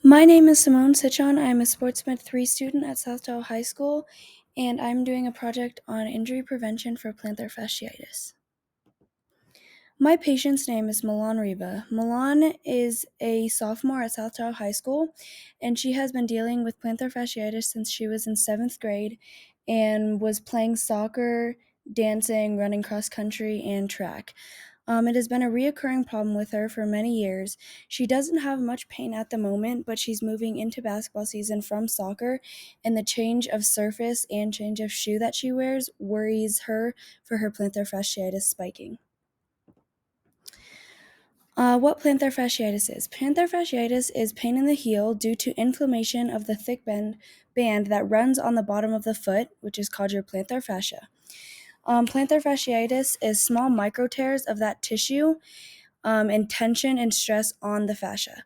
My name is Simone Sichon. I'm a Sports Med 3 student at South Dallas High School, and I'm doing a project on injury prevention for plantar fasciitis. My patient's name is Milan Riva. Milan is a sophomore at South Dallas High School, and she has been dealing with plantar fasciitis since she was in 7th grade and was playing soccer, dancing, running cross country, and track. It has been a reoccurring problem with her for many years. She doesn't have much pain at the moment, but she's moving into basketball season from soccer, and the change of surface and change of shoe that she wears worries her for her plantar fasciitis spiking. What plantar fasciitis is? Plantar fasciitis is pain in the heel due to inflammation of the thick band that runs on the bottom of the foot, which is called your plantar fascia. Plantar fasciitis is small micro tears of that tissue and tension and stress on the fascia.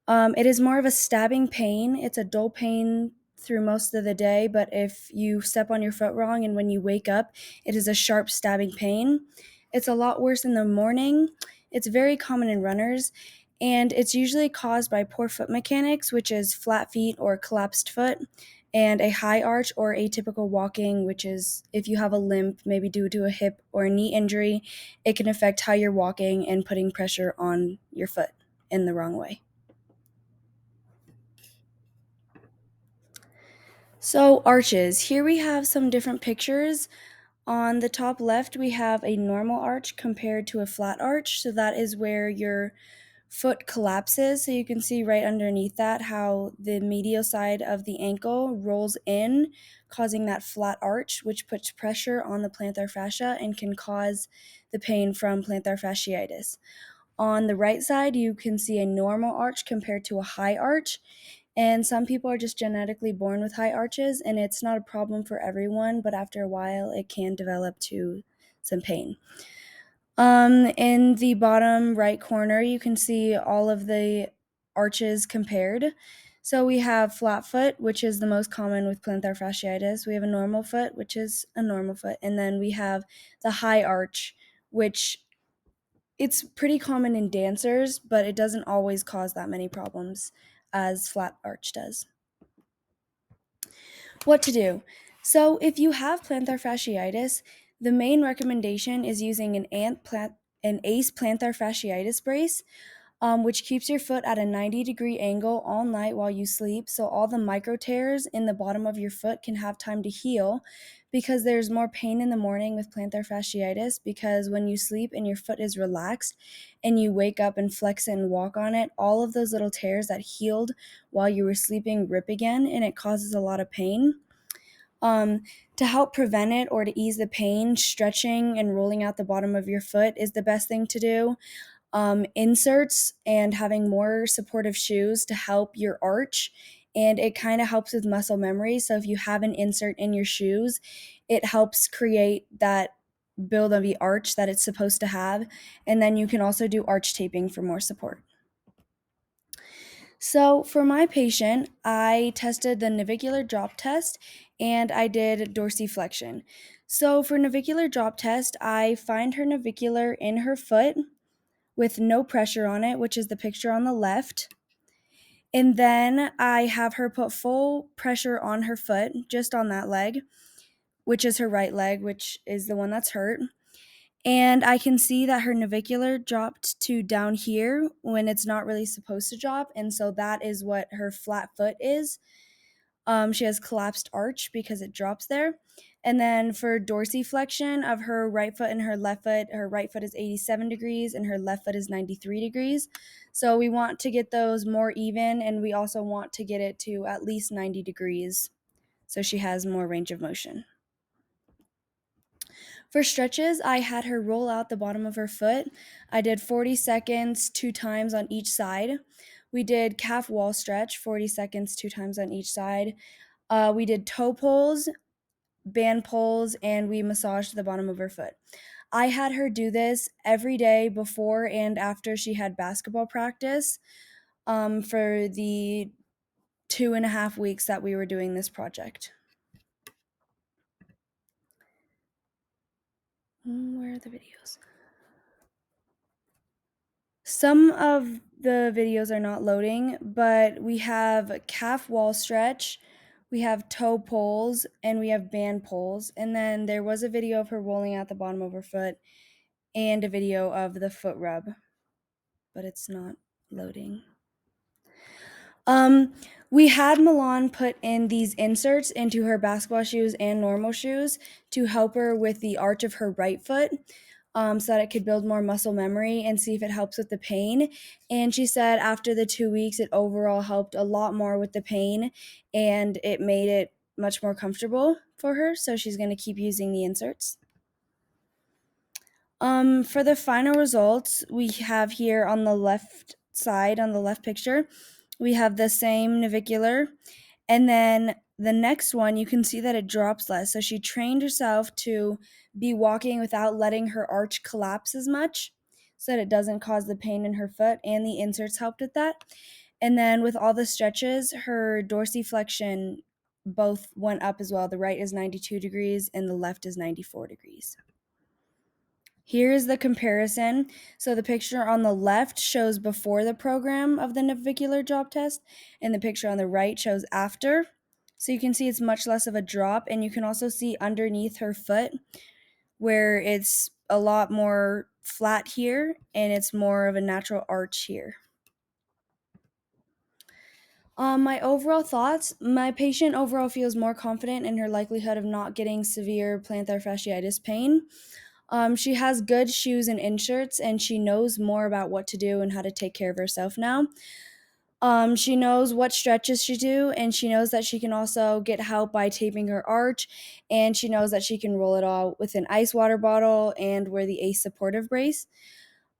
It is more of a stabbing pain. It's a dull pain through most of the day, but if you step on your foot wrong and when you wake up, it is a sharp stabbing pain. It's a lot worse in the morning. It's very common in runners, and it's usually caused by poor foot mechanics, which is flat feet or collapsed foot, and a high arch or atypical walking, which is if you have a limp, maybe due to a hip or a knee injury, it can affect how you're walking and putting pressure on your foot in the wrong way. So, arches. Here we have some different pictures. On the top left, we have a normal arch compared to a flat arch. So, that is where your foot collapses. So, you can see right underneath that how the medial side of the ankle rolls in, causing that flat arch, which puts pressure on the plantar fascia and can cause the pain from plantar fasciitis. On the right side, you can see a normal arch compared to a high arch. And some people are just genetically born with high arches, and it's not a problem for everyone, but after a while, it can develop to some pain. In the bottom right corner, you can see all of the arches compared. So we have flat foot, which is the most common with plantar fasciitis. We have a normal foot, which is a normal foot. And then we have the high arch, which it's pretty common in dancers, but it doesn't always cause that many problems as flat arch does. What to do? So, if you have plantar fasciitis, the main recommendation is using an ACE plantar fasciitis brace, which keeps your foot at a 90-degree angle all night while you sleep, so all the micro tears in the bottom of your foot can have time to heal, because there's more pain in the morning with plantar fasciitis, because when you sleep and your foot is relaxed and you wake up and flex it and walk on it, all of those little tears that healed while you were sleeping rip again, and it causes a lot of pain. Um, to help prevent it or to ease the pain, stretching and rolling out the bottom of your foot is the best thing to do. Inserts and having more supportive shoes to help your arch, and it kind of helps with muscle memory. So if you have an insert in your shoes, it helps create that build of the arch that it's supposed to have, and then you can also do arch taping for more support. So for my patient, I tested the navicular drop test and I did dorsiflexion. So for navicular drop test, I find her navicular in her foot with no pressure on it, which is the picture on the left. And then I have her put full pressure on her foot, just on that leg, which is her right leg, which is the one that's hurt. And I can see that her navicular dropped to down here when it's not really supposed to drop. And so that is what her flat foot is. She has collapsed arch because it drops there. And then for dorsiflexion of her right foot and her right foot is 87 degrees and her left foot is 93 degrees. So we want to get those more even, and we also want to get it to at least 90 degrees so she has more range of motion. For stretches, I had her roll out the bottom of her foot. I did 40 seconds, 2 times on each side. We did calf wall stretch, 40 seconds, 2 times on each side. We did toe pulls, band pulls, and we massaged the bottom of her foot. I had her do this every day before and after she had basketball practice for the 2.5 weeks that we were doing this project. Where are the videos? Some of the videos are not loading, but we have calf wall stretch, we have toe pulls, and we have band pulls. And then there was a video of her rolling out the bottom of her foot and a video of the foot rub, but it's not loading. Um, we had Milan put in these inserts into her basketball shoes and normal shoes to help her with the arch of her right foot, so that it could build more muscle memory and see if it helps with the pain. And she said after the 2 weeks, it overall helped a lot more with the pain and it made it much more comfortable for her. So she's going to keep using the inserts. For the final results, we have here on the left side, on the left picture, we have the same navicular. And then the next one, you can see that it drops less. So she trained herself to be walking without letting her arch collapse as much so that it doesn't cause the pain in her foot. And the inserts helped with that. And then with all the stretches, her dorsiflexion both went up as well. The right is 92 degrees and the left is 94 degrees. Here's the comparison. So the picture on the left shows before the program of the navicular drop test, and the picture on the right shows after. So you can see it's much less of a drop, and you can also see underneath her foot where it's a lot more flat here, and it's more of a natural arch here. My overall thoughts, my patient overall feels more confident in her likelihood of not getting severe plantar fasciitis pain. She has good shoes and inserts, and she knows more about what to do and how to take care of herself now. She knows what stretches she do, and she knows that she can also get help by taping her arch, and she knows that she can roll it all with an ice water bottle and wear the ACE supportive brace.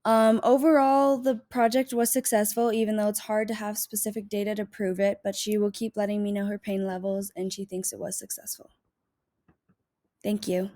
Overall, the project was successful, even though it's hard to have specific data to prove it, but she will keep letting me know her pain levels, and she thinks it was successful. Thank you.